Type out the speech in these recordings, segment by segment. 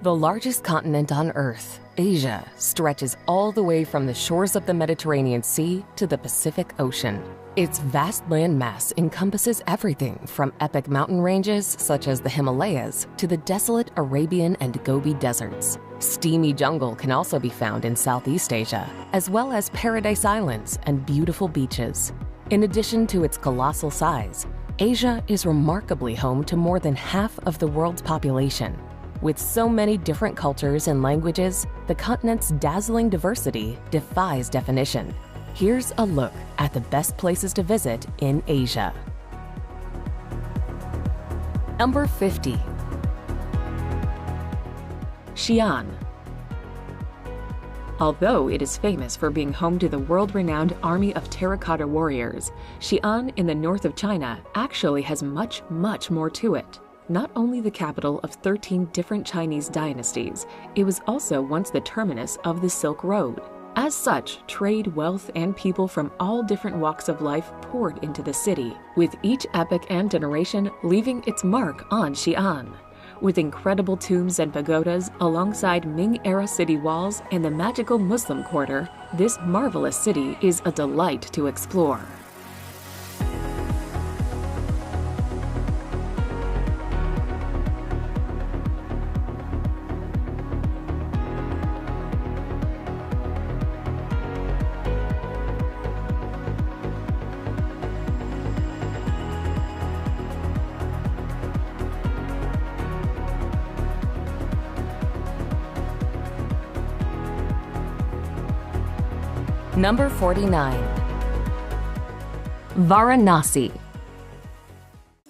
The largest continent on Earth, Asia, stretches all the way from the shores of the Mediterranean Sea to the Pacific Ocean. Its vast landmass encompasses everything from epic mountain ranges such as the Himalayas to the desolate Arabian and Gobi deserts. Steamy jungle can also be found in Southeast Asia, as well as paradise islands and beautiful beaches. In addition to its colossal size, Asia is remarkably home to more than half of the world's population. With so many different cultures and languages, the continent's dazzling diversity defies definition. Here's a look at the best places to visit in Asia. Number 50. Xi'an. Although it is famous for being home to the world-renowned army of terracotta warriors, Xi'an in the north of China actually has much more to it. Not only the capital of 13 different Chinese dynasties, it was also once the terminus of the Silk Road. As such, trade, wealth, and people from all different walks of life poured into the city, with each epoch and generation leaving its mark on Xi'an. With incredible tombs and pagodas alongside Ming-era city walls and the magical Muslim quarter, this marvelous city is a delight to explore. Number 49. Varanasi.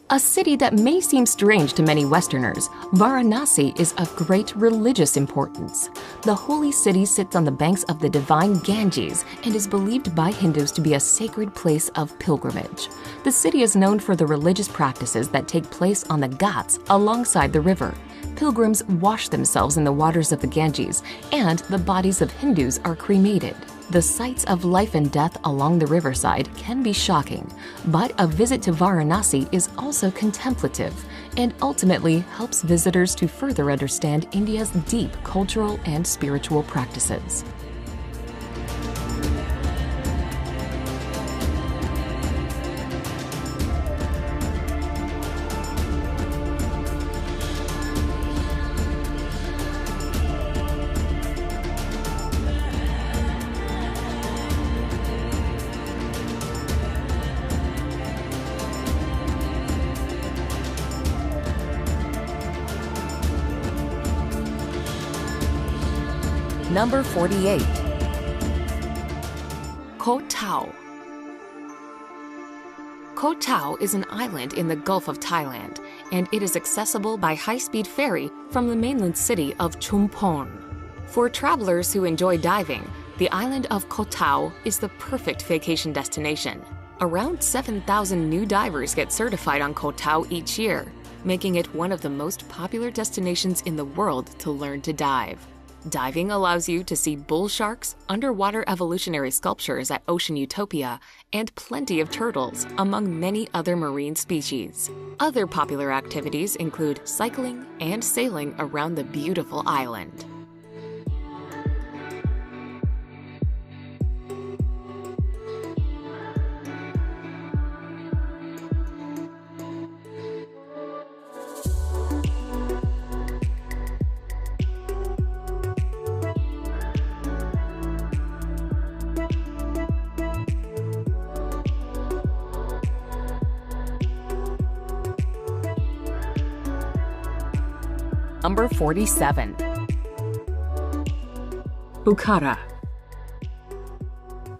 A city that may seem strange to many Westerners, Varanasi is of great religious importance. The holy city sits on the banks of the divine Ganges and is believed by Hindus to be a sacred place of pilgrimage. The city is known for the religious practices that take place on the Ghats alongside the river. Pilgrims wash themselves in the waters of the Ganges, and the bodies of Hindus are cremated. The sights of life and death along the riverside can be shocking, but a visit to Varanasi is also contemplative and ultimately helps visitors to further understand India's deep cultural and spiritual practices. Number 48. Koh Tao. Koh Tao is an island in the Gulf of Thailand, and it is accessible by high-speed ferry from the mainland city of Chumphon. For travelers who enjoy diving, the island of Koh Tao is the perfect vacation destination. Around 7,000 new divers get certified on Koh Tao each year, making it one of the most popular destinations in the world to learn to dive. Diving allows you to see bull sharks, underwater evolutionary sculptures at Ocean Utopia, and plenty of turtles, among many other marine species. Other popular activities include cycling and sailing around the beautiful island. Number 47. Bukhara.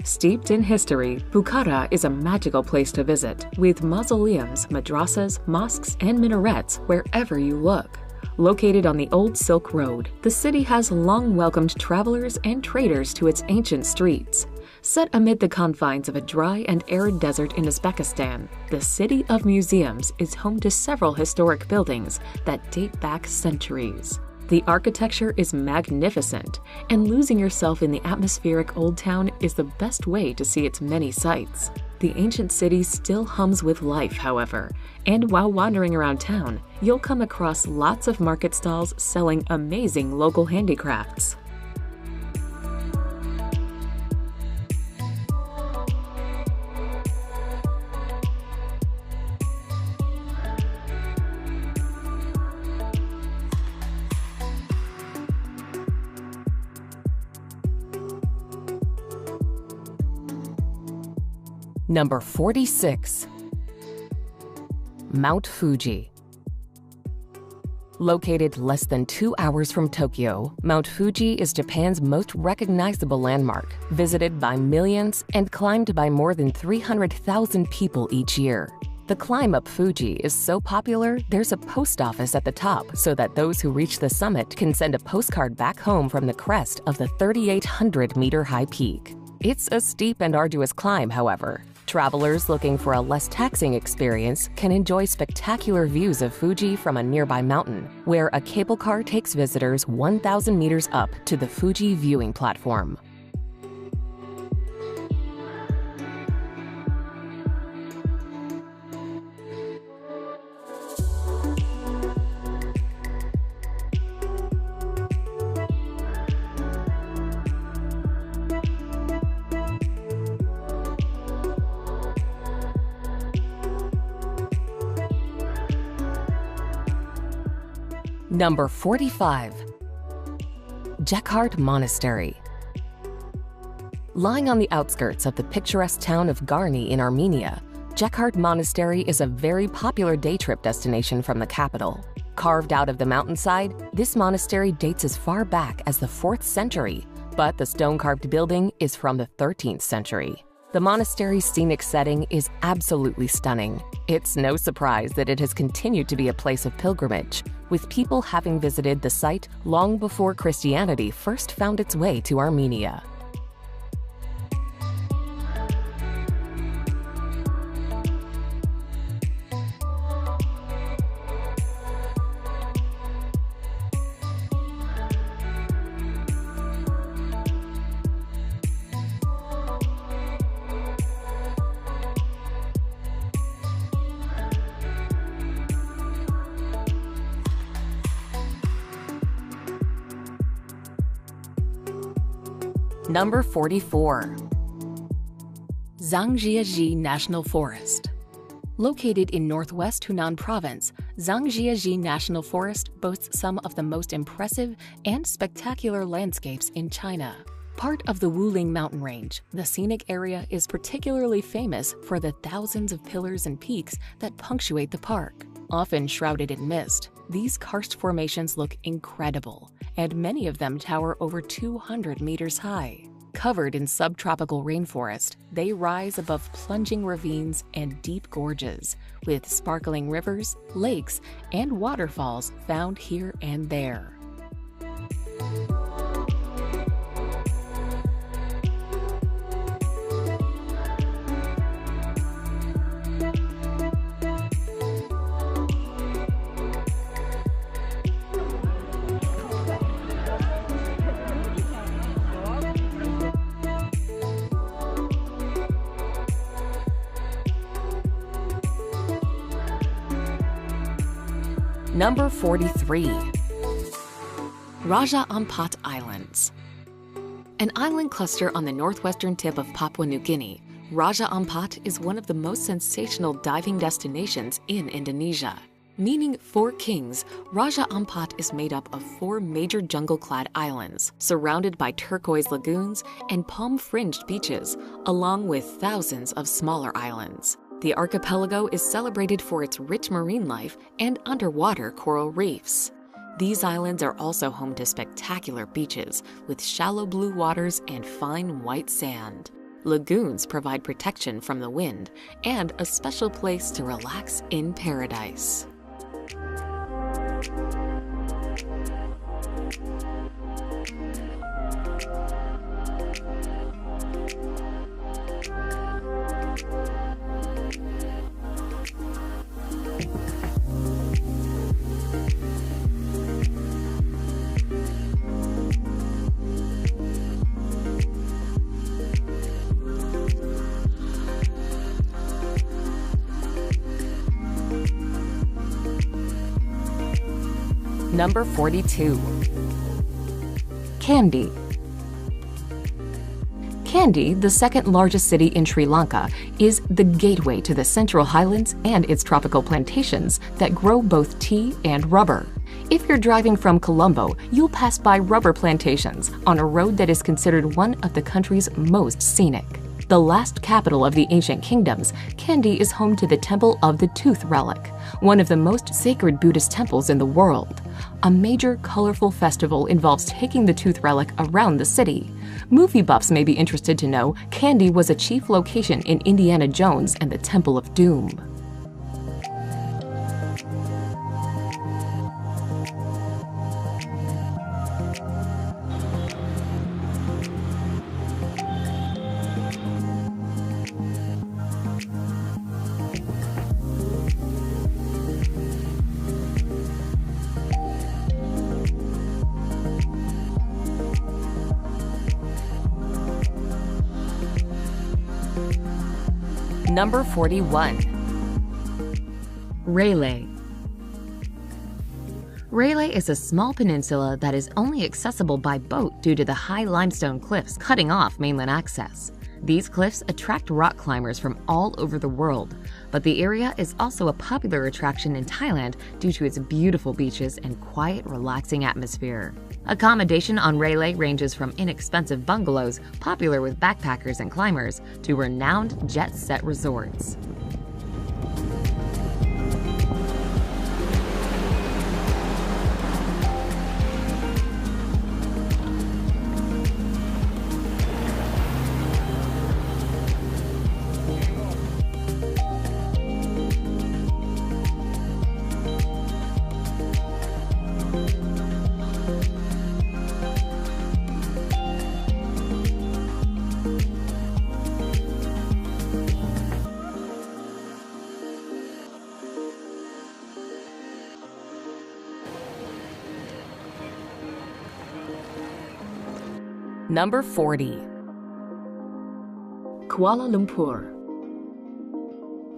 Steeped in history, Bukhara is a magical place to visit, with mausoleums, madrasas, mosques, and minarets wherever you look. Located on the old Silk Road, the city has long welcomed travelers and traders to its ancient streets. Set amid the confines of a dry and arid desert in Uzbekistan, the City of Museums is home to several historic buildings that date back centuries. The architecture is magnificent, and losing yourself in the atmospheric Old Town is the best way to see its many sights. The ancient city still hums with life, however, and while wandering around town, you'll come across lots of market stalls selling amazing local handicrafts. Number 46. Mount Fuji. Located less than 2 hours from Tokyo, Mount Fuji is Japan's most recognizable landmark, visited by millions and climbed by more than 300,000 people each year. The climb up Fuji is so popular, there's a post office at the top so that those who reach the summit can send a postcard back home from the crest of the 3,800-meter-high peak. It's a steep and arduous climb, however. Travelers looking for a less taxing experience can enjoy spectacular views of Fuji from a nearby mountain, where a cable car takes visitors 1,000 meters up to the Fuji viewing platform. Number 45. Geghard Monastery. Lying on the outskirts of the picturesque town of Garni in Armenia, Geghard Monastery is a very popular day trip destination from the capital. Carved out of the mountainside, this monastery dates as far back as the 4th century, but the stone-carved building is from the 13th century. The monastery's scenic setting is absolutely stunning. It's no surprise that it has continued to be a place of pilgrimage, with people having visited the site long before Christianity first found its way to Armenia. Number 44. Zhangjiajie National Forest. Located in northwest Hunan Province, Zhangjiajie National Forest boasts some of the most impressive and spectacular landscapes in China. Part of the Wuling mountain range, the scenic area is particularly famous for the thousands of pillars and peaks that punctuate the park. Often shrouded in mist, these karst formations look incredible, and many of them tower over 200 meters high. Covered in subtropical rainforest, they rise above plunging ravines and deep gorges, with sparkling rivers, lakes, and waterfalls found here and there. Number 43. Raja Ampat Islands. An island cluster on the northwestern tip of Papua New Guinea, Raja Ampat is one of the most sensational diving destinations in Indonesia. Meaning Four Kings, Raja Ampat is made up of 4 major jungle-clad islands, surrounded by turquoise lagoons and palm-fringed beaches, along with thousands of smaller islands. The archipelago is celebrated for its rich marine life and underwater coral reefs. These islands are also home to spectacular beaches with shallow blue waters and fine white sand. Lagoons provide protection from the wind and a special place to relax in paradise. Number 42. Kandy. Kandy, the second largest city in Sri Lanka, is the gateway to the Central Highlands and its tropical plantations that grow both tea and rubber. If you're driving from Colombo, you'll pass by rubber plantations on a road that is considered one of the country's most scenic. The last capital of the ancient kingdoms, Kandy is home to the Temple of the Tooth Relic, one of the most sacred Buddhist temples in the world. A major, colorful festival involves taking the tooth relic around the city. Movie buffs may be interested to know Kandy was a chief location in Indiana Jones and the Temple of Doom. Number 41. Railay. Railay is a small peninsula that is only accessible by boat due to the high limestone cliffs cutting off mainland access. These cliffs attract rock climbers from all over the world, but the area is also a popular attraction in Thailand due to its beautiful beaches and quiet, relaxing atmosphere. Accommodation on Railay ranges from inexpensive bungalows popular with backpackers and climbers to renowned jet-set resorts. Number 40. Kuala Lumpur.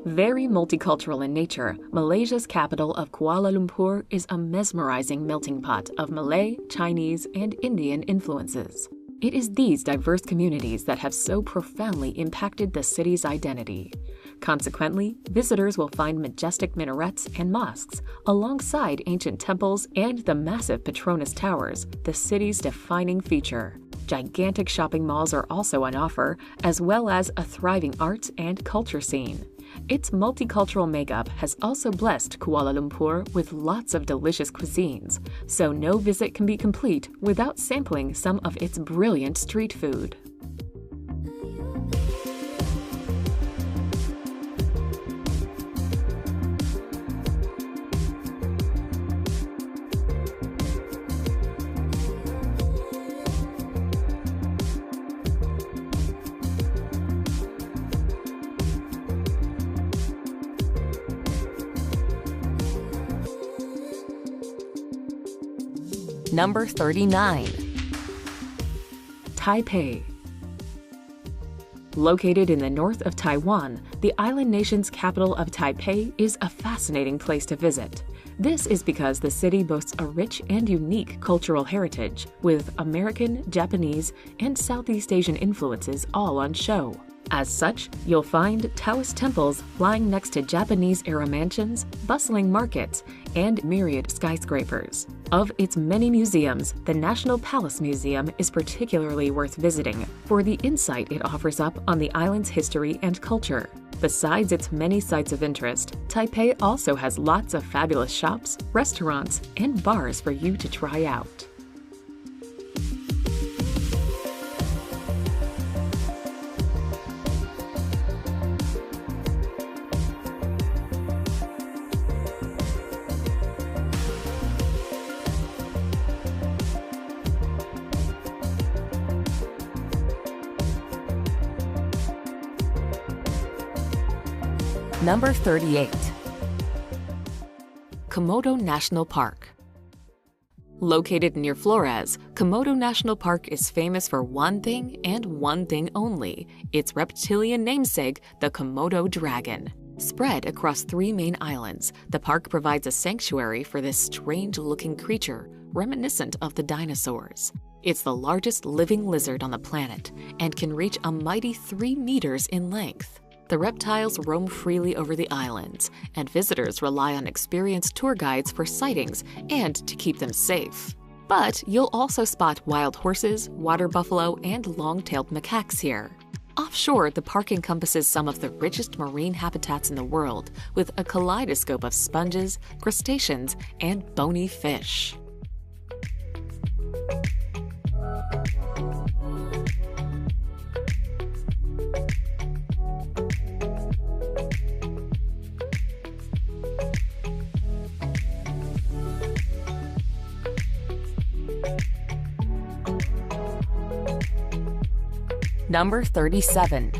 Very multicultural in nature, Malaysia's capital of Kuala Lumpur is a mesmerizing melting pot of Malay, Chinese, and Indian influences. It is these diverse communities that have so profoundly impacted the city's identity. Consequently, visitors will find majestic minarets and mosques, alongside ancient temples and the massive Petronas Towers, the city's defining feature. Gigantic shopping malls are also on offer, as well as a thriving arts and culture scene. Its multicultural makeup has also blessed Kuala Lumpur with lots of delicious cuisines, so no visit can be complete without sampling some of its brilliant street food. Number 39. Taipei. Located in the north of Taiwan, the island nation's capital of Taipei is a fascinating place to visit. This is because the city boasts a rich and unique cultural heritage, with American, Japanese, and Southeast Asian influences all on show. As such, you'll find Taoist temples lying next to Japanese-era mansions, bustling markets, and myriad skyscrapers. Of its many museums, the National Palace Museum is particularly worth visiting for the insight it offers up on the island's history and culture. Besides its many sites of interest, Taipei also has lots of fabulous shops, restaurants, and bars for you to try out. Number 38. Komodo National Park. Located near Flores, Komodo National Park is famous for one thing and one thing only, its reptilian namesake, the Komodo dragon. Spread across 3 main islands, the park provides a sanctuary for this strange-looking creature, reminiscent of the dinosaurs. It's the largest living lizard on the planet and can reach a mighty 3 meters in length. The reptiles roam freely over the islands, and visitors rely on experienced tour guides for sightings and to keep them safe. But you'll also spot wild horses, water buffalo, and long-tailed macaques here. Offshore, the park encompasses some of the richest marine habitats in the world, with a kaleidoscope of sponges, crustaceans, and bony fish. Number 37.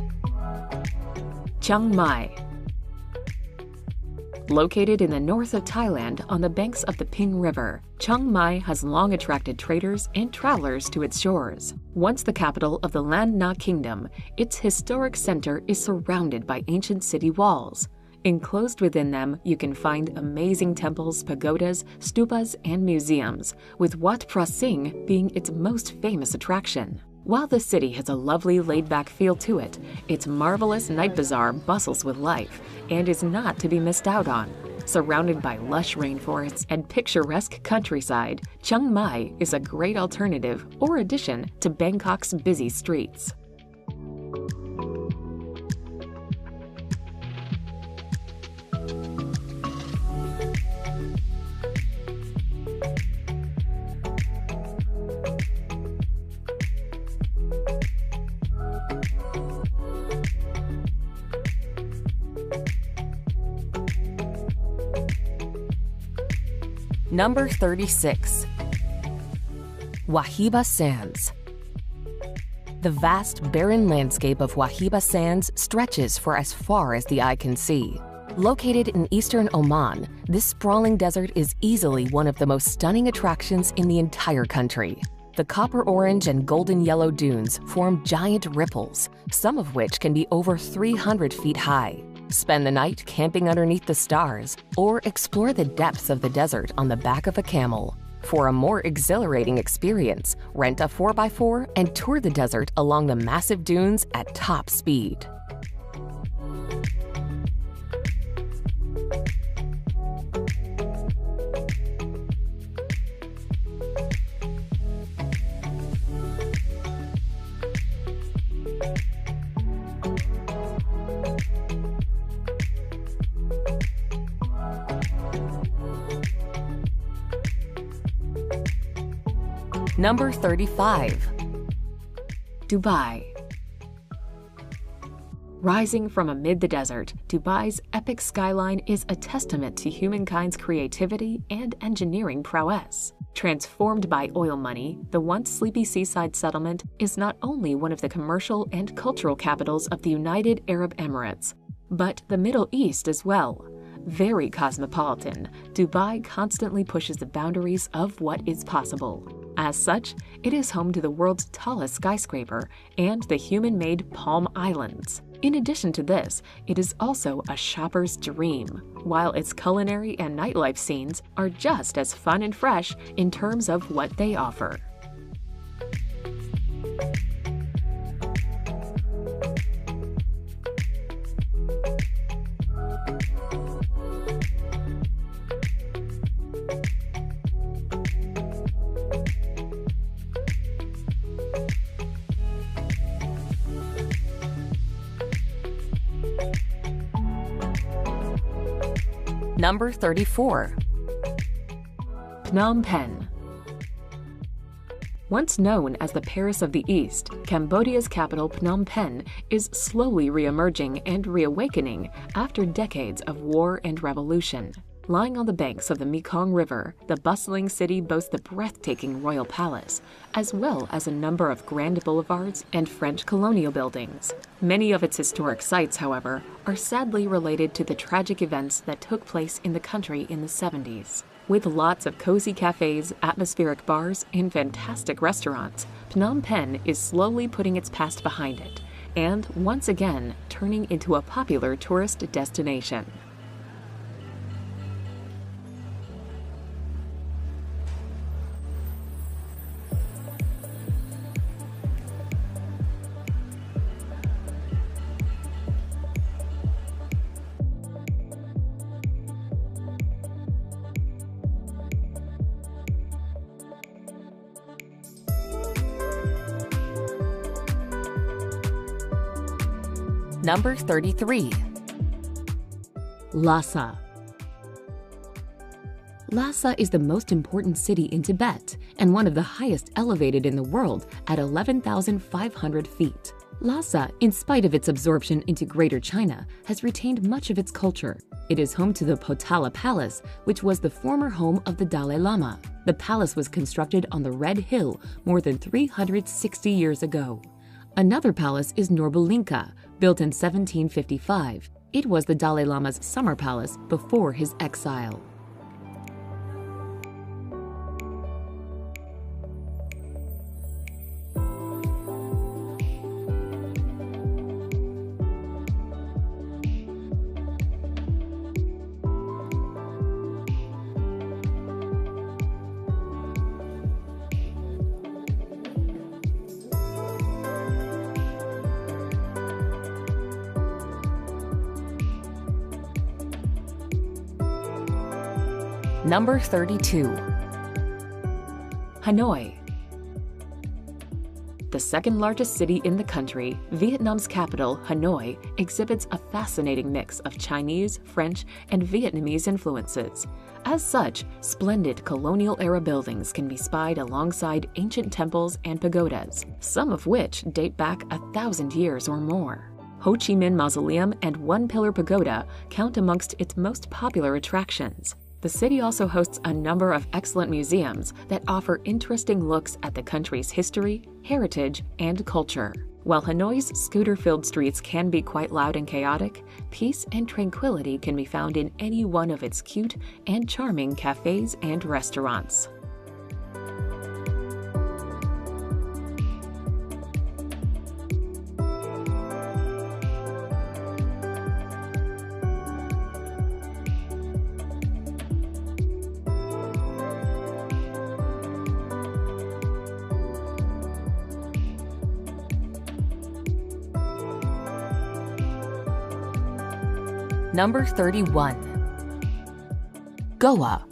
Chiang Mai. Located in the north of Thailand on the banks of the Ping River, Chiang Mai has long attracted traders and travelers to its shores. Once the capital of the Lan Na Kingdom, its historic center is surrounded by ancient city walls. Enclosed within them, you can find amazing temples, pagodas, stupas, and museums, with Wat Phra Singh being its most famous attraction. While the city has a lovely laid-back feel to it, its marvelous night bazaar bustles with life and is not to be missed out on. Surrounded by lush rainforests and picturesque countryside, Chiang Mai is a great alternative or addition to Bangkok's busy streets. Number 36. Wahiba Sands. The vast, barren landscape of Wahiba Sands stretches for as far as the eye can see. Located in eastern Oman, this sprawling desert is easily one of the most stunning attractions in the entire country. The copper orange and golden yellow dunes form giant ripples, some of which can be over 300 feet high. Spend the night camping underneath the stars, or explore the depths of the desert on the back of a camel. For a more exhilarating experience, rent a 4x4 and tour the desert along the massive dunes at top speed. Number 35. Dubai. Rising from amid the desert, Dubai's epic skyline is a testament to humankind's creativity and engineering prowess. Transformed by oil money, the once sleepy seaside settlement is not only one of the commercial and cultural capitals of the United Arab Emirates, but the Middle East as well. Very cosmopolitan, Dubai constantly pushes the boundaries of what is possible. As such, it is home to the world's tallest skyscraper and the human-made Palm Islands. In addition to this, it is also a shopper's dream, while its culinary and nightlife scenes are just as fun and fresh in terms of what they offer. Number 34. Phnom Penh. Once known as the Paris of the East, Cambodia's capital Phnom Penh is slowly re-emerging and reawakening after decades of war and revolution. Lying on the banks of the Mekong River, the bustling city boasts the breathtaking royal palace, as well as a number of grand boulevards and French colonial buildings. Many of its historic sites, however, are sadly related to the tragic events that took place in the country in the 70s. With lots of cozy cafes, atmospheric bars, and fantastic restaurants, Phnom Penh is slowly putting its past behind it and once again turning into a popular tourist destination. Number 33. Lhasa. Lhasa is the most important city in Tibet and one of the highest elevated in the world at 11,500 feet. Lhasa, in spite of its absorption into Greater China, has retained much of its culture. It is home to the Potala Palace, which was the former home of the Dalai Lama. The palace was constructed on the Red Hill more than 360 years ago. Another palace is Norbulinka, built in 1755. It was the Dalai Lama's summer palace before his exile. Number 32. Hanoi. The second largest city in the country, Vietnam's capital, Hanoi, exhibits a fascinating mix of Chinese, French, and Vietnamese influences. As such, splendid colonial-era buildings can be spied alongside ancient temples and pagodas, some of which date back 1,000 years or more. Ho Chi Minh Mausoleum and One Pillar Pagoda count amongst its most popular attractions. The city also hosts a number of excellent museums that offer interesting looks at the country's history, heritage, and culture. While Hanoi's scooter-filled streets can be quite loud and chaotic, peace and tranquility can be found in any one of its cute and charming cafes and restaurants. Number 31. Goa.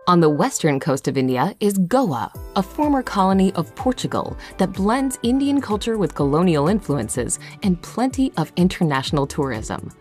On the western coast of India is Goa, a former colony of Portugal that blends Indian culture with colonial influences and plenty of international tourism.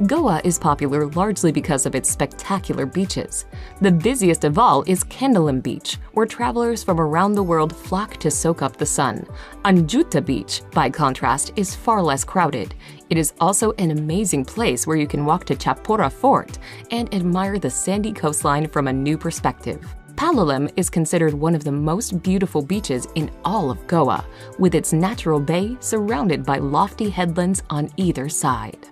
Goa is popular largely because of its spectacular beaches. The busiest of all is Candolim Beach, where travelers from around the world flock to soak up the sun. Anjuta Beach, by contrast, is far less crowded. It is also an amazing place where you can walk to Chapora Fort and admire the sandy coastline from a new perspective. Palolem is considered one of the most beautiful beaches in all of Goa, with its natural bay surrounded by lofty headlands on either side.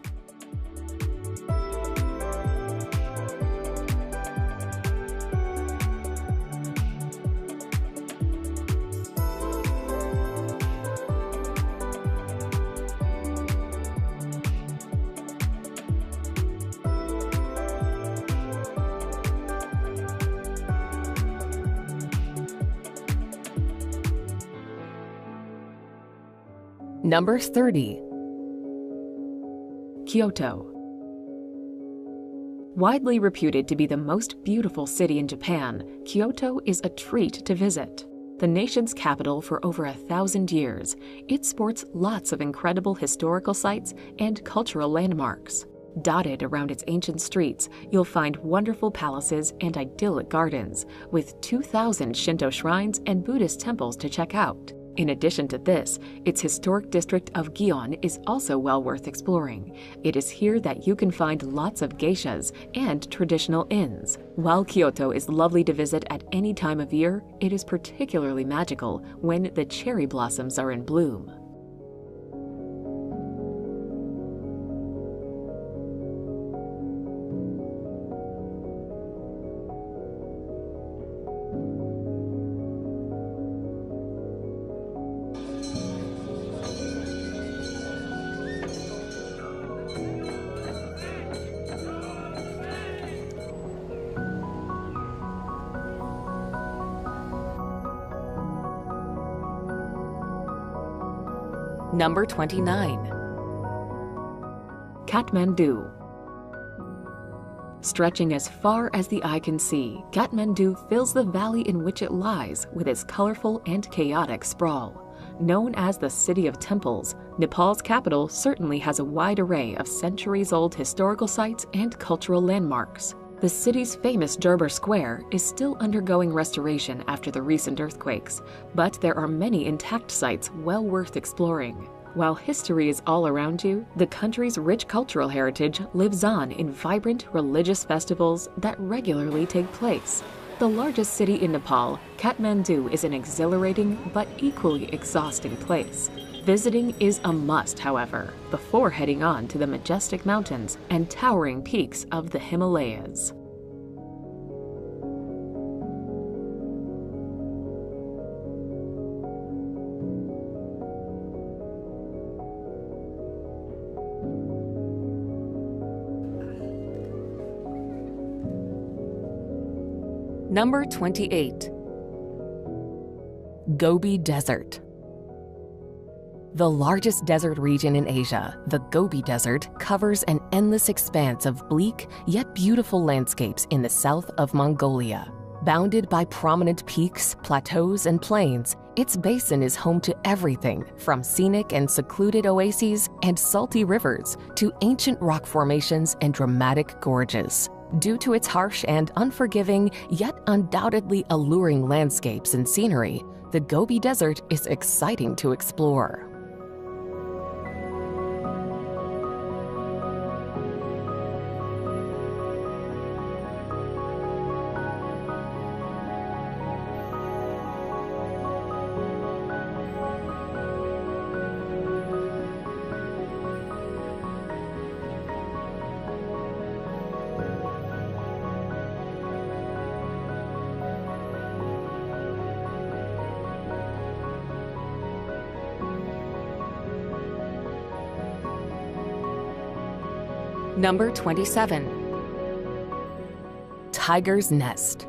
Number 30. Kyoto. Widely reputed to be the most beautiful city in Japan, Kyoto is a treat to visit. The nation's capital for over 1,000 years, it sports lots of incredible historical sites and cultural landmarks. Dotted around its ancient streets, you'll find wonderful palaces and idyllic gardens, with 2,000 Shinto shrines and Buddhist temples to check out. In addition to this, its historic district of Gion is also well worth exploring. It is here that you can find lots of geishas and traditional inns. While Kyoto is lovely to visit at any time of year, it is particularly magical when the cherry blossoms are in bloom. Number 29. Kathmandu. Stretching as far as the eye can see, Kathmandu fills the valley in which it lies with its colorful and chaotic sprawl. Known as the City of Temples, Nepal's capital certainly has a wide array of centuries-old historical sites and cultural landmarks. The city's famous Durbar Square is still undergoing restoration after the recent earthquakes, but there are many intact sites well worth exploring. While history is all around you, the country's rich cultural heritage lives on in vibrant religious festivals that regularly take place. The largest city in Nepal, Kathmandu is an exhilarating but equally exhausting place. Visiting is a must, however, before heading on to the majestic mountains and towering peaks of the Himalayas. Number 28. Gobi Desert. The largest desert region in Asia, the Gobi Desert covers an endless expanse of bleak yet beautiful landscapes in the south of Mongolia. Bounded by prominent peaks, plateaus, and plains, its basin is home to everything from scenic and secluded oases and salty rivers to ancient rock formations and dramatic gorges. Due to its harsh and unforgiving, yet undoubtedly alluring landscapes and scenery, the Gobi Desert is exciting to explore. Number 27. Tiger's Nest.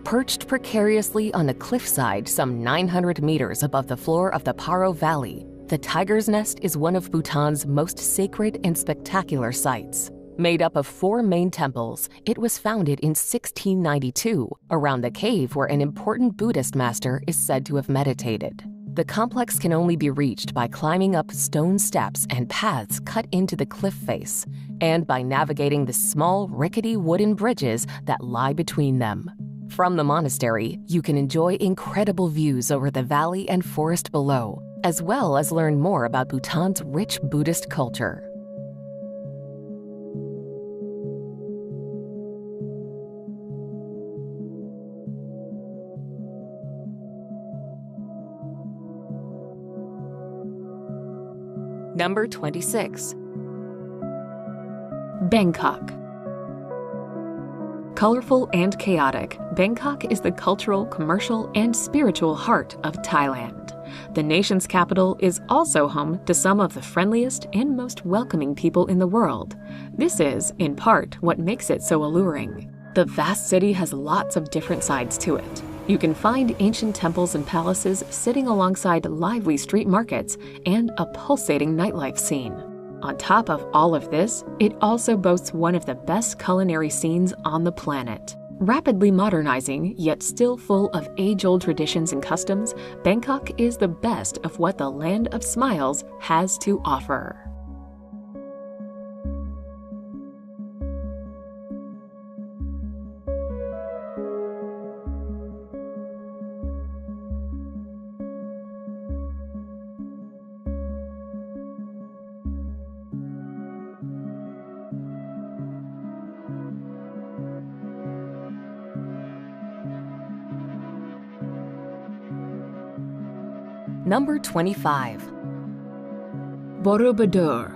Perched precariously on a cliffside some 900 meters above the floor of the Paro Valley, the Tiger's Nest is one of Bhutan's most sacred and spectacular sites. Made up of 4 main temples, it was founded in 1692 around the cave where an important Buddhist master is said to have meditated. The complex can only be reached by climbing up stone steps and paths cut into the cliff face, and by navigating the small, rickety wooden bridges that lie between them. From the monastery, you can enjoy incredible views over the valley and forest below, as well as learn more about Bhutan's rich Buddhist culture. Number 26. Bangkok. Colorful and chaotic, Bangkok is the cultural, commercial, and spiritual heart of Thailand. The nation's capital is also home to some of the friendliest and most welcoming people in the world. This is, in part, what makes it so alluring. The vast city has lots of different sides to it. You can find ancient temples and palaces sitting alongside lively street markets and a pulsating nightlife scene. On top of all of this, it also boasts one of the best culinary scenes on the planet. Rapidly modernizing, yet still full of age-old traditions and customs, Bangkok is the best of what the Land of Smiles has to offer. Number 25. Borobudur.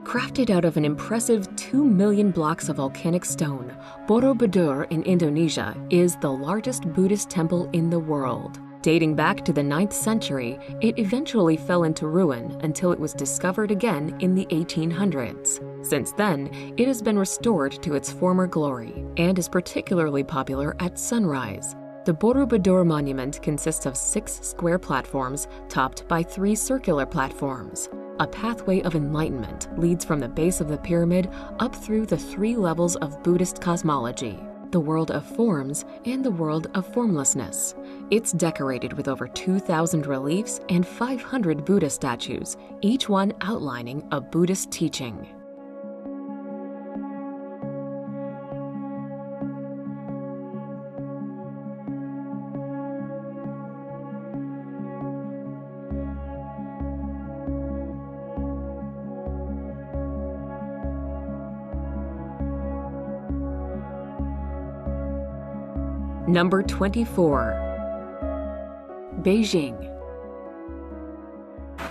Crafted out of an impressive 2 million blocks of volcanic stone, Borobudur in Indonesia is the largest Buddhist temple in the world. Dating back to the 9th century, it eventually fell into ruin until it was discovered again in the 1800s. Since then, it has been restored to its former glory and is particularly popular at sunrise. The Borobudur Monument consists of 6 square platforms topped by 3 circular platforms. A pathway of enlightenment leads from the base of the pyramid up through the 3 levels of Buddhist cosmology, the world of forms and the world of formlessness. It's decorated with over 2,000 reliefs and 500 Buddha statues, each one outlining a Buddhist teaching. Number 24. Beijing.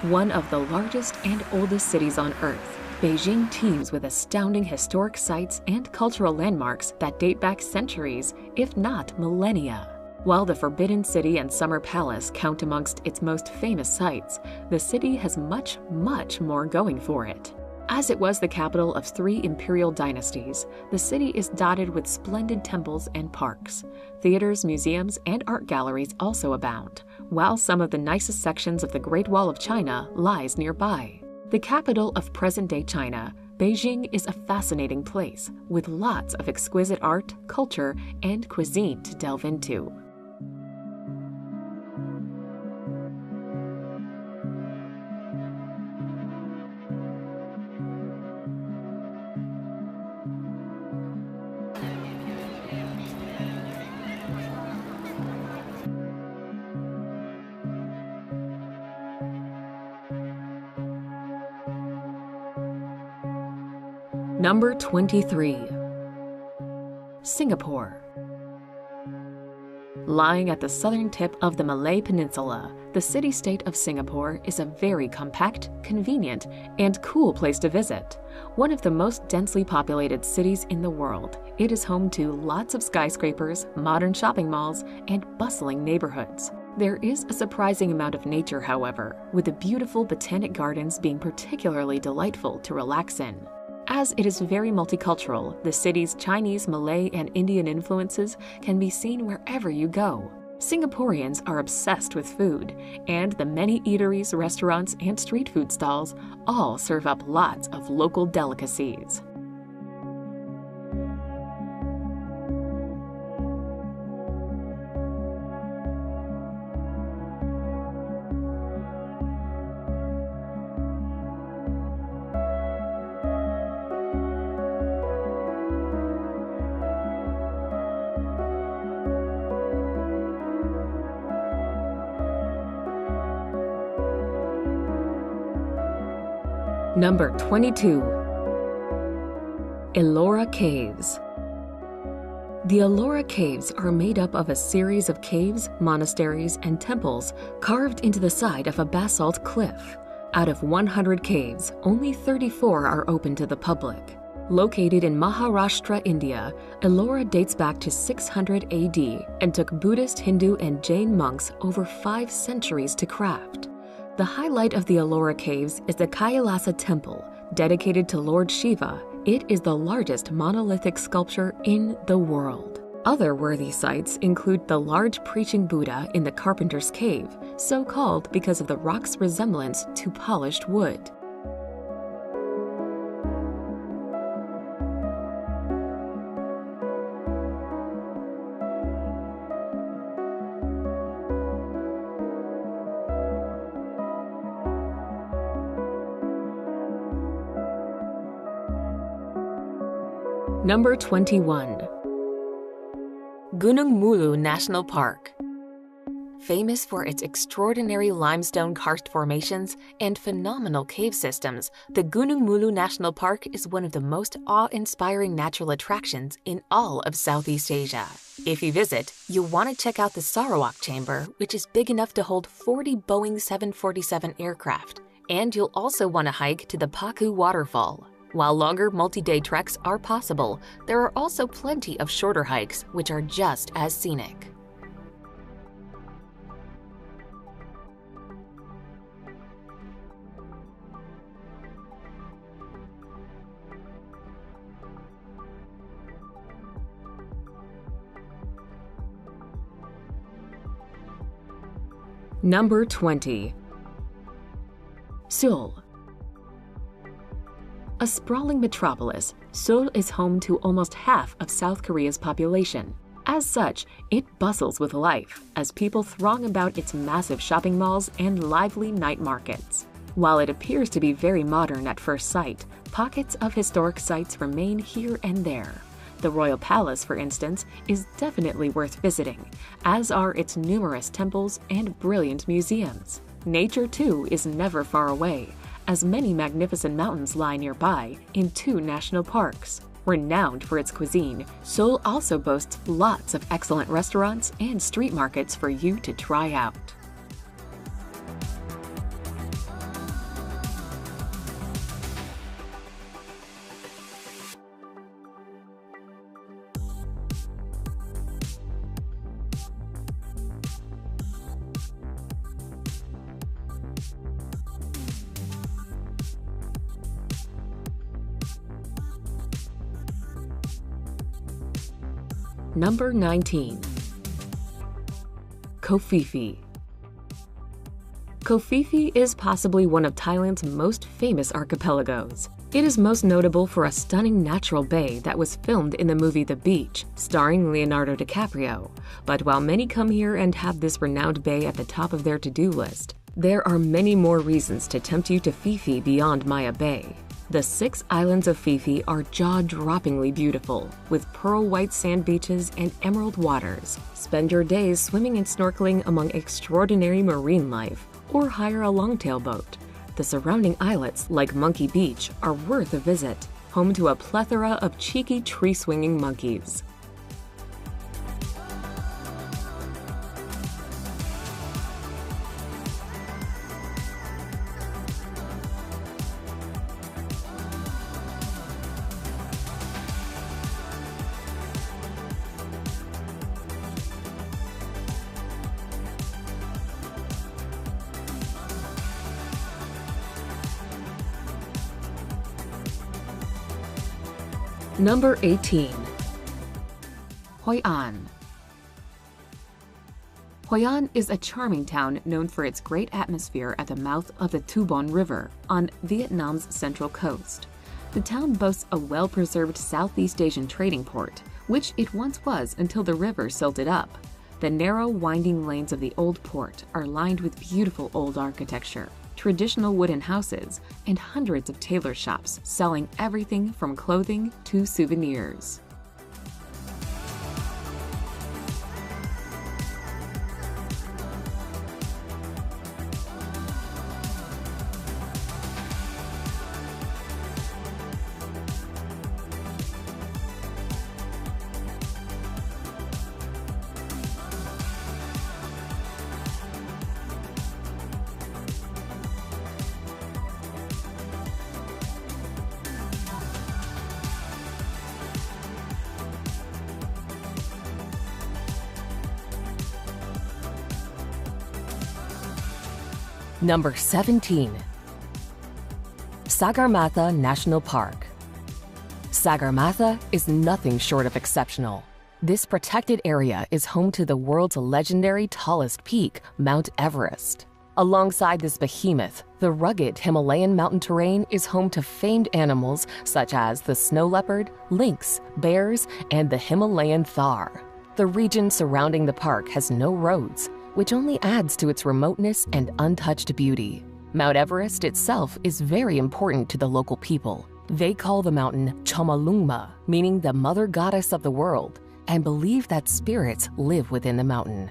One of the largest and oldest cities on Earth, Beijing teems with astounding historic sites and cultural landmarks that date back centuries, if not millennia. While the Forbidden City and Summer Palace count amongst its most famous sites, the city has much, much more going for it. As it was the capital of 3 imperial dynasties, the city is dotted with splendid temples and parks. Theaters, museums, and art galleries also abound, while some of the nicest sections of the Great Wall of China lies nearby. The capital of present-day China, Beijing is a fascinating place, with lots of exquisite art, culture, and cuisine to delve into. Number 23. Singapore. Lying at the southern tip of the Malay Peninsula, the city-state of Singapore is a very compact, convenient, and cool place to visit. One of the most densely populated cities in the world, it is home to lots of skyscrapers, modern shopping malls, and bustling neighborhoods. There is a surprising amount of nature, however, with the beautiful botanic gardens being particularly delightful to relax in. As it is very multicultural, the city's Chinese, Malay, and Indian influences can be seen wherever you go. Singaporeans are obsessed with food, and the many eateries, restaurants, and street food stalls all serve up lots of local delicacies. Number 22. Ellora Caves. The Ellora Caves are made up of a series of caves, monasteries, and temples carved into the side of a basalt cliff. Out of 100 caves, only 34 are open to the public. Located in Maharashtra, India, Ellora dates back to 600 AD and took Buddhist, Hindu, and Jain monks over 5 centuries to craft. The highlight of the Ellora Caves is the Kailasa Temple, dedicated to Lord Shiva. It is the largest monolithic sculpture in the world. Other worthy sites include the large preaching Buddha in the Carpenter's Cave, so called because of the rock's resemblance to polished wood. Number 21. Gunung Mulu National Park. Famous for its extraordinary limestone karst formations and phenomenal cave systems, the Gunung Mulu National Park is one of the most awe-inspiring natural attractions in all of Southeast Asia. If you visit, you'll want to check out the Sarawak Chamber, which is big enough to hold 40 Boeing 747 aircraft, and you'll also want to hike to the Paku Waterfall. While longer multi-day treks are possible, there are also plenty of shorter hikes which are just as scenic. Number 20. Seoul. A sprawling metropolis, Seoul is home to almost half of South Korea's population. As such, it bustles with life as people throng about its massive shopping malls and lively night markets. While it appears to be very modern at first sight, pockets of historic sites remain here and there. The Royal Palace, for instance, is definitely worth visiting, as are its numerous temples and brilliant museums. Nature, too, is never far away, as many magnificent mountains lie nearby in 2 national parks. Renowned for its cuisine, Seoul also boasts lots of excellent restaurants and street markets for you to try out. Number 19. Koh Phi Phi. Koh Phi Phi is possibly one of Thailand's most famous archipelagos. It is most notable for a stunning natural bay that was filmed in the movie The Beach, starring Leonardo DiCaprio. But while many come here and have this renowned bay at the top of their to-do list, there are many more reasons to tempt you to Phi Phi beyond Maya Bay. The 6 islands of Phi Phi are jaw-droppingly beautiful, with pearl-white sand beaches and emerald waters. Spend your days swimming and snorkeling among extraordinary marine life, or hire a longtail boat. The surrounding islets, like Monkey Beach, are worth a visit, home to a plethora of cheeky tree-swinging monkeys. Number 18. Hoi An. Hoi An is a charming town known for its great atmosphere at the mouth of the Tu Bon River on Vietnam's central coast. The town boasts a well-preserved Southeast Asian trading port, which it once was until the river silted up. The narrow, winding lanes of the old port are lined with beautiful old architecture, traditional wooden houses, and hundreds of tailor shops selling everything from clothing to souvenirs. Number 17. Sagarmatha National Park. Sagarmatha is nothing short of exceptional. This protected area is home to the world's legendary tallest peak, Mount Everest. Alongside this behemoth, the rugged Himalayan mountain terrain is home to famed animals such as the snow leopard, lynx, bears, and the Himalayan thar. The region surrounding the park has no roads, which only adds to its remoteness and untouched beauty. Mount Everest itself is very important to the local people. They call the mountain Chomolungma, meaning the mother goddess of the world, and believe that spirits live within the mountain.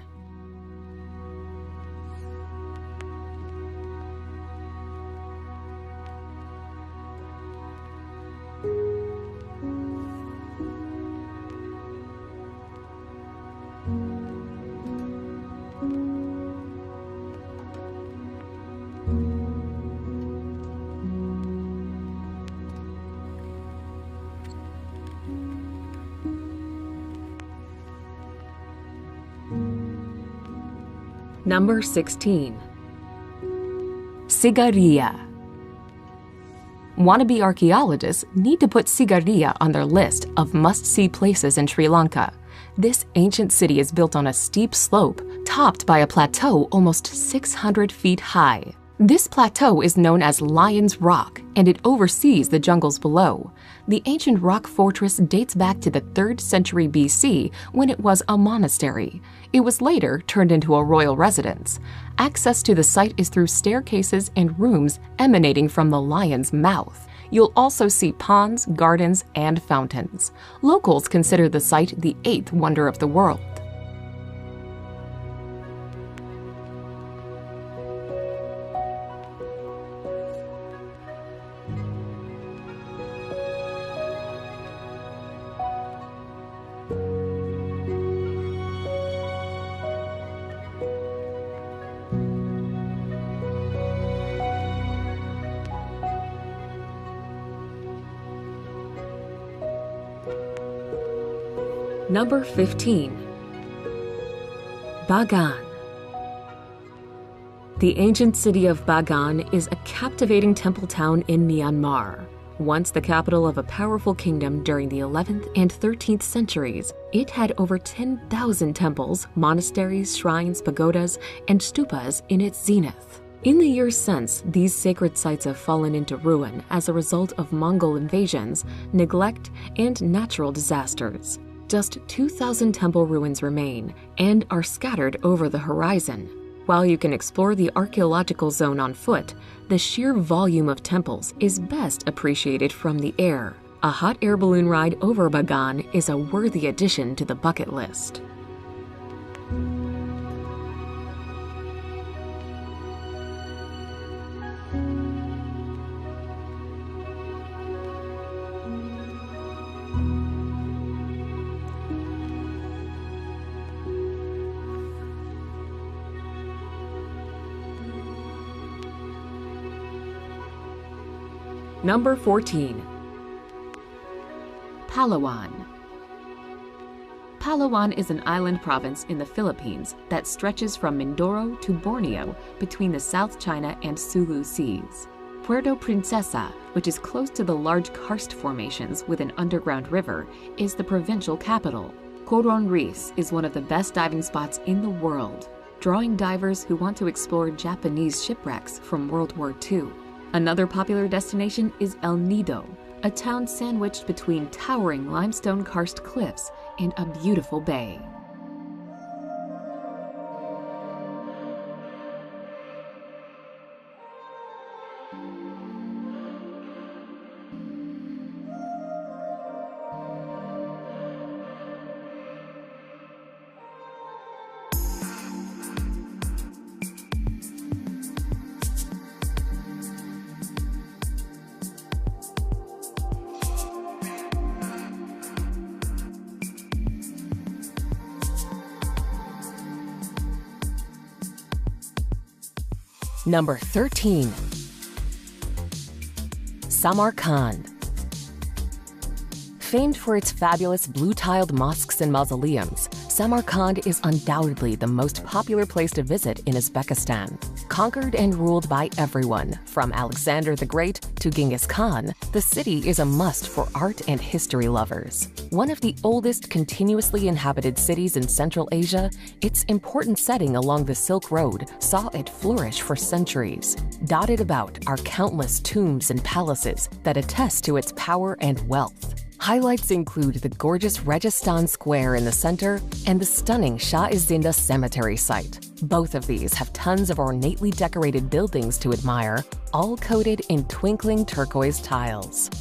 Number 16. Sigiriya. Wannabe archaeologists need to put Sigiriya on their list of must-see places in Sri Lanka. This ancient city is built on a steep slope topped by a plateau almost 600 feet high. This plateau is known as Lion's Rock, and it oversees the jungles below. The ancient rock fortress dates back to the 3rd century BC when it was a monastery. It was later turned into a royal residence. Access to the site is through staircases and rooms emanating from the lion's mouth. You'll also see ponds, gardens, and fountains. Locals consider the site the 8th wonder of the world. Number 15. Bagan. The ancient city of Bagan is a captivating temple town in Myanmar. Once the capital of a powerful kingdom during the 11th and 13th centuries, it had over 10,000 temples, monasteries, shrines, pagodas, and stupas in its zenith. In the years since, these sacred sites have fallen into ruin as a result of Mongol invasions, neglect, and natural disasters. Just 2,000 temple ruins remain and are scattered over the horizon. While you can explore the archaeological zone on foot, the sheer volume of temples is best appreciated from the air. A hot air balloon ride over Bagan is a worthy addition to the bucket list. Number 14. Palawan. Palawan is an island province in the Philippines that stretches from Mindoro to Borneo between the South China and Sulu Seas. Puerto Princesa, which is close to the large karst formations with an underground river, is the provincial capital. Coron Reefs is one of the best diving spots in the world, drawing divers who want to explore Japanese shipwrecks from World War II. Another popular destination is El Nido, a town sandwiched between towering limestone karst cliffs and a beautiful bay. Number 13. Samarkand. Famed for its fabulous blue-tiled mosques and mausoleums, Samarkand is undoubtedly the most popular place to visit in Uzbekistan. Conquered and ruled by everyone, from Alexander the Great to Genghis Khan, the city is a must for art and history lovers. One of the oldest continuously inhabited cities in Central Asia, its important setting along the Silk Road saw it flourish for centuries. Dotted about are countless tombs and palaces that attest to its power and wealth. Highlights include the gorgeous Registan Square in the center and the stunning Shah-e-Zinda Cemetery site. Both of these have tons of ornately decorated buildings to admire, all coated in twinkling turquoise tiles.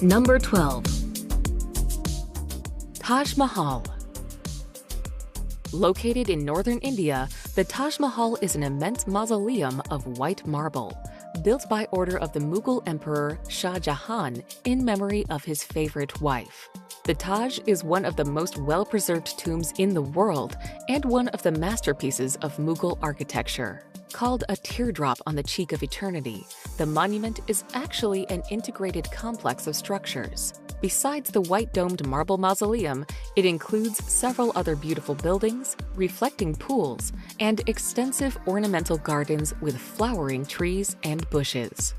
Number 12. Taj Mahal. Located in northern India, the Taj Mahal is an immense mausoleum of white marble, built by order of the Mughal Emperor Shah Jahan in memory of his favorite wife. The Taj is one of the most well-preserved tombs in the world and one of the masterpieces of Mughal architecture. Called a teardrop on the cheek of eternity, the monument is actually an integrated complex of structures. Besides the white-domed marble mausoleum, it includes several other beautiful buildings, reflecting pools, and extensive ornamental gardens with flowering trees and bushes.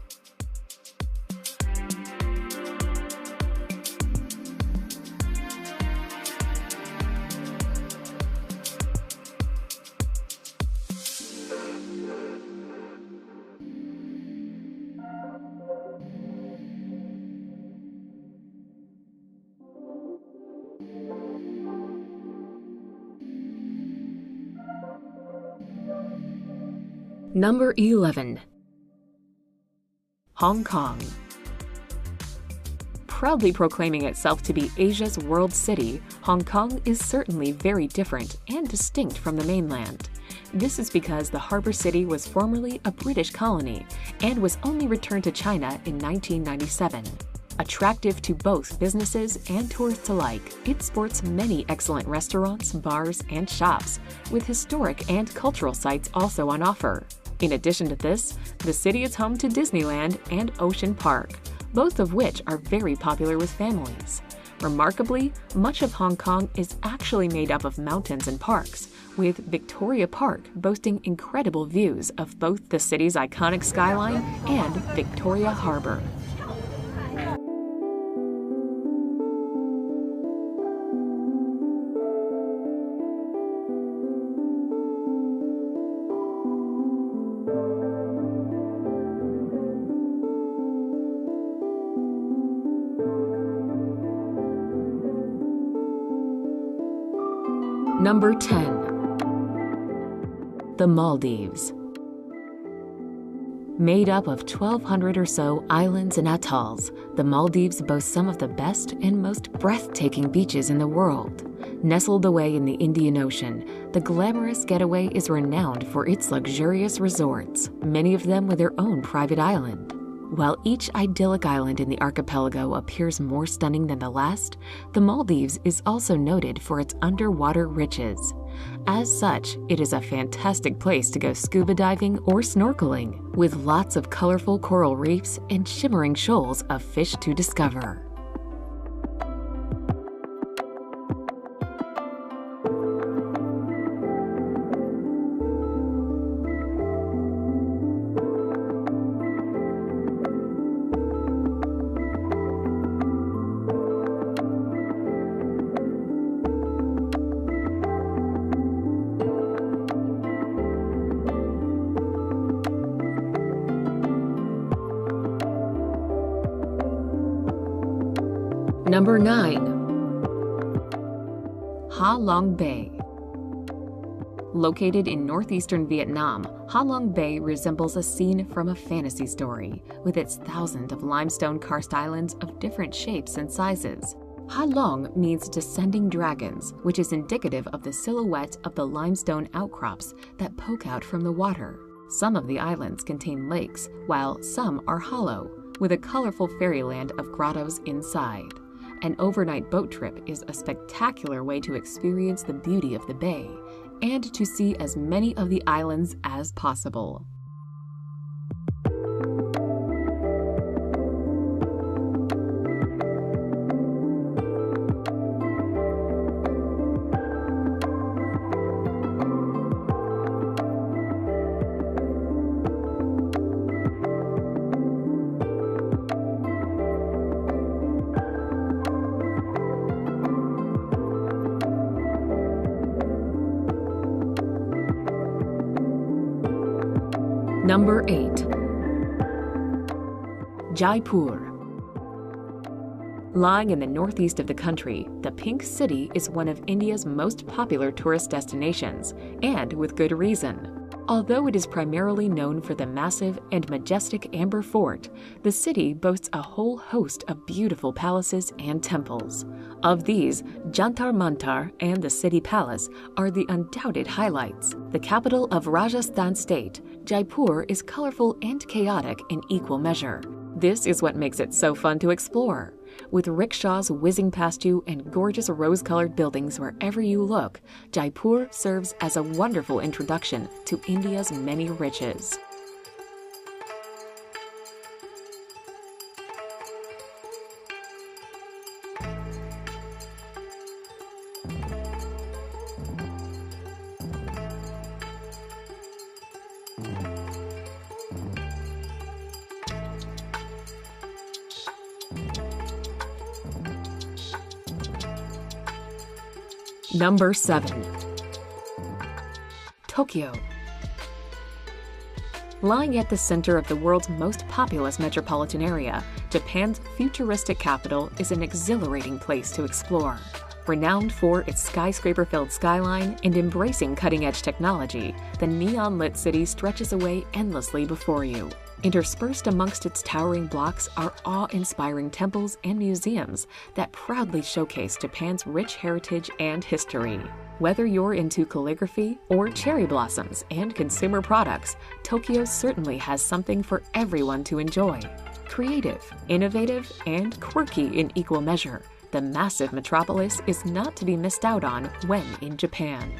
Number 11. Hong Kong. Proudly proclaiming itself to be Asia's world city, Hong Kong is certainly very different and distinct from the mainland. This is because the harbor city was formerly a British colony and was only returned to China in 1997. Attractive to both businesses and tourists alike, it sports many excellent restaurants, bars, and shops, with historic and cultural sites also on offer. In addition to this, the city is home to Disneyland and Ocean Park, both of which are very popular with families. Remarkably, much of Hong Kong is actually made up of mountains and parks, with Victoria Park boasting incredible views of both the city's iconic skyline and Victoria Harbour. Number 10. The Maldives. Made up of 1,200 or so islands and atolls, the Maldives boast some of the best and most breathtaking beaches in the world. Nestled away in the Indian Ocean, the glamorous getaway is renowned for its luxurious resorts, many of them with their own private island. While each idyllic island in the archipelago appears more stunning than the last, the Maldives is also noted for its underwater riches. As such, it is a fantastic place to go scuba diving or snorkeling, with lots of colorful coral reefs and shimmering shoals of fish to discover. Number 9. Halong Bay. Located in northeastern Vietnam, Halong Bay resembles a scene from a fantasy story, with its thousands of limestone karst islands of different shapes and sizes. Halong means descending dragons, which is indicative of the silhouette of the limestone outcrops that poke out from the water. Some of the islands contain lakes, while some are hollow, with a colorful fairyland of grottos inside. An overnight boat trip is a spectacular way to experience the beauty of the bay and to see as many of the islands as possible. Number 8. Jaipur. Lying in the northeast of the country, the Pink City is one of India's most popular tourist destinations, and with good reason. Although it is primarily known for the massive and majestic Amber Fort, the city boasts a whole host of beautiful palaces and temples. Of these, Jantar Mantar and the City Palace are the undoubted highlights. The capital of Rajasthan state, Jaipur is colorful and chaotic in equal measure. This is what makes it so fun to explore. With rickshaws whizzing past you and gorgeous rose-colored buildings wherever you look, Jaipur serves as a wonderful introduction to India's many riches. Number 7. Tokyo. Lying at the center of the world's most populous metropolitan area, Japan's futuristic capital is an exhilarating place to explore. Renowned for its skyscraper-filled skyline and embracing cutting-edge technology, the neon-lit city stretches away endlessly before you. Interspersed amongst its towering blocks are awe-inspiring temples and museums that proudly showcase Japan's rich heritage and history. Whether you're into calligraphy or cherry blossoms and consumer products, Tokyo certainly has something for everyone to enjoy. Creative, innovative, and quirky in equal measure, the massive metropolis is not to be missed out on when in Japan.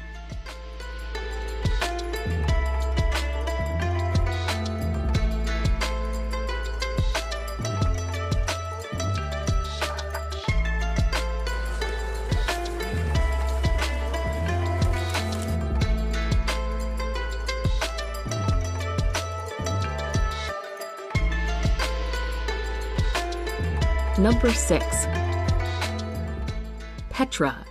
Number 6. Petra.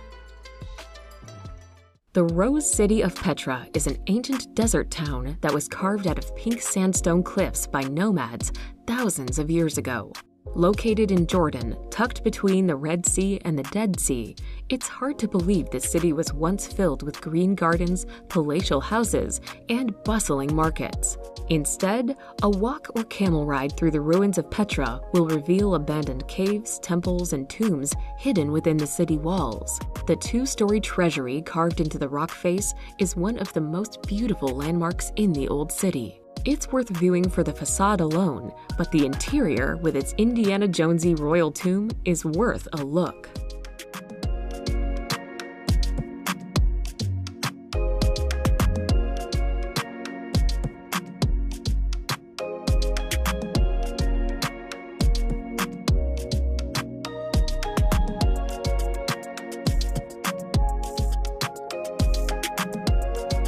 The Rose City of Petra is an ancient desert town that was carved out of pink sandstone cliffs by nomads thousands of years ago. Located in Jordan, tucked between the Red Sea and the Dead Sea, it's hard to believe this city was once filled with green gardens, palatial houses, and bustling markets. Instead, a walk or camel ride through the ruins of Petra will reveal abandoned caves, temples, and tombs hidden within the city walls. The two-story treasury carved into the rock face is one of the most beautiful landmarks in the old city. It's worth viewing for the facade alone, but the interior, with its Indiana Jonesy royal tomb, is worth a look.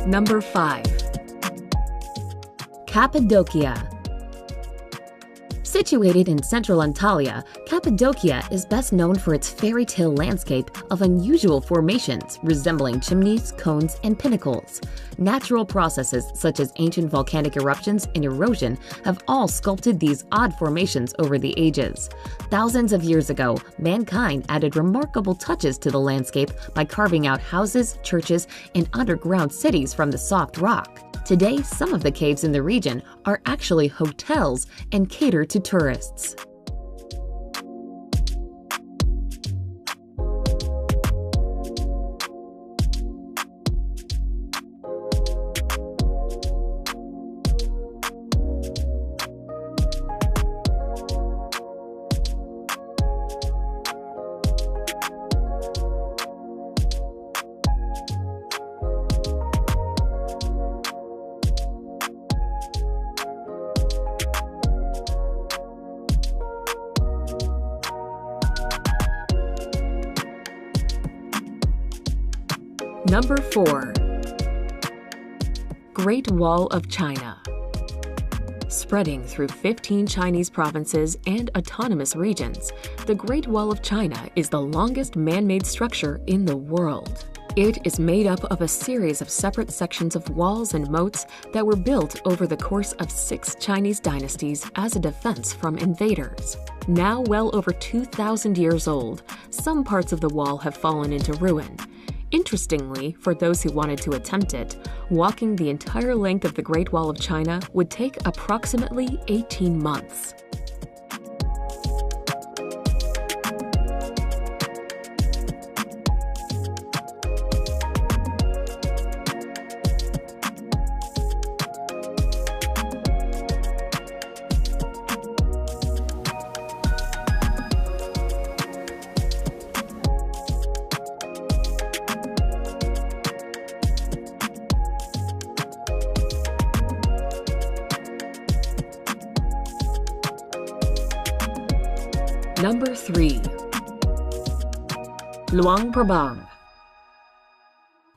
Number 5. Cappadocia. Situated in central Antalya, Cappadocia is best known for its fairy tale landscape of unusual formations resembling chimneys, cones, and pinnacles. Natural processes such as ancient volcanic eruptions and erosion have all sculpted these odd formations over the ages. Thousands of years ago, mankind added remarkable touches to the landscape by carving out houses, churches, and underground cities from the soft rock. Today, some of the caves in the region are actually hotels and cater to tourists. Number 4. Great Wall of China. Spreading through 15 Chinese provinces and autonomous regions, the Great Wall of China is the longest man-made structure in the world. It is made up of a series of separate sections of walls and moats that were built over the course of 6 Chinese dynasties as a defense from invaders. Now well over 2,000 years old, some parts of the wall have fallen into ruin. Interestingly, for those who wanted to attempt it, walking the entire length of the Great Wall of China would take approximately 18 months. Number 3. Luang Prabang.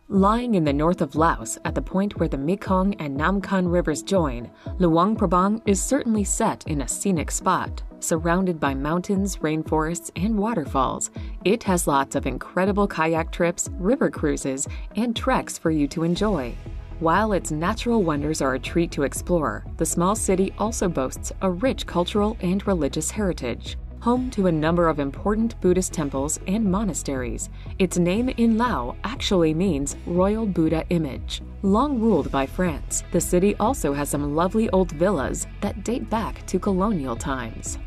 Lying in the north of Laos at the point where the Mekong and Nam Khan rivers join, Luang Prabang is certainly set in a scenic spot. Surrounded by mountains, rainforests, and waterfalls, it has lots of incredible kayak trips, river cruises, and treks for you to enjoy. While its natural wonders are a treat to explore, the small city also boasts a rich cultural and religious heritage. Home to a number of important Buddhist temples and monasteries, its name in Lao actually means Royal Buddha Image. Long ruled by France, the city also has some lovely old villas that date back to colonial times.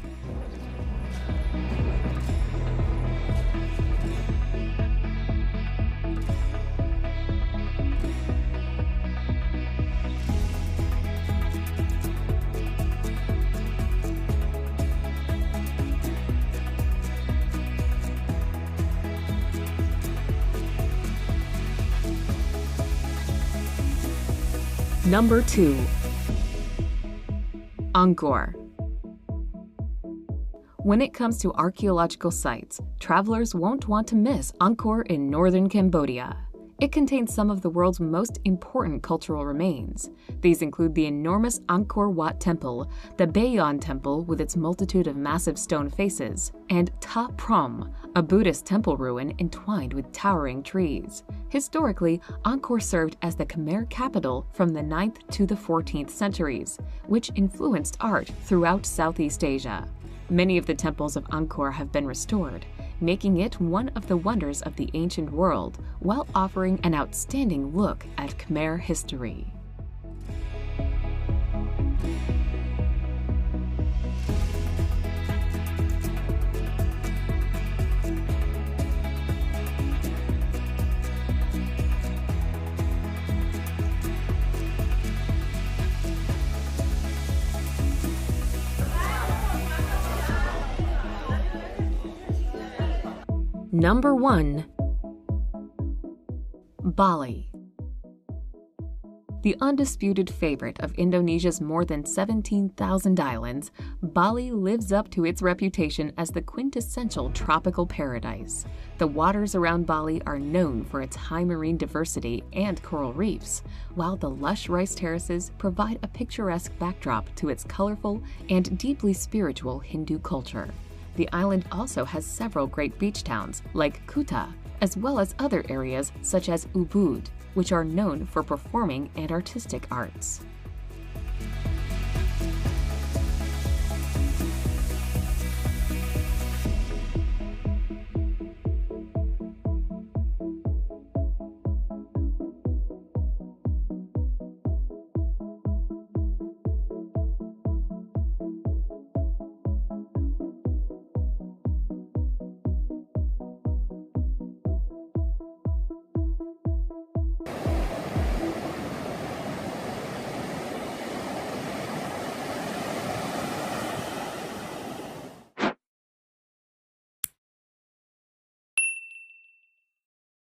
Number 2. Angkor. When it comes to archaeological sites, travelers won't want to miss Angkor in northern Cambodia. It contains some of the world's most important cultural remains. These include the enormous Angkor Wat Temple, the Bayon Temple with its multitude of massive stone faces, and Ta Prohm, a Buddhist temple ruin entwined with towering trees. Historically, Angkor served as the Khmer capital from the 9th to the 14th centuries, which influenced art throughout Southeast Asia. Many of the temples of Angkor have been restored, making it one of the wonders of the ancient world, while offering an outstanding look at Khmer history. Number 1. Bali. The undisputed favorite of Indonesia's more than 17,000 islands, Bali lives up to its reputation as the quintessential tropical paradise. The waters around Bali are known for its high marine diversity and coral reefs, while the lush rice terraces provide a picturesque backdrop to its colorful and deeply spiritual Hindu culture. The island also has several great beach towns like Kuta, as well as other areas such as Ubud, which are known for performing and artistic arts.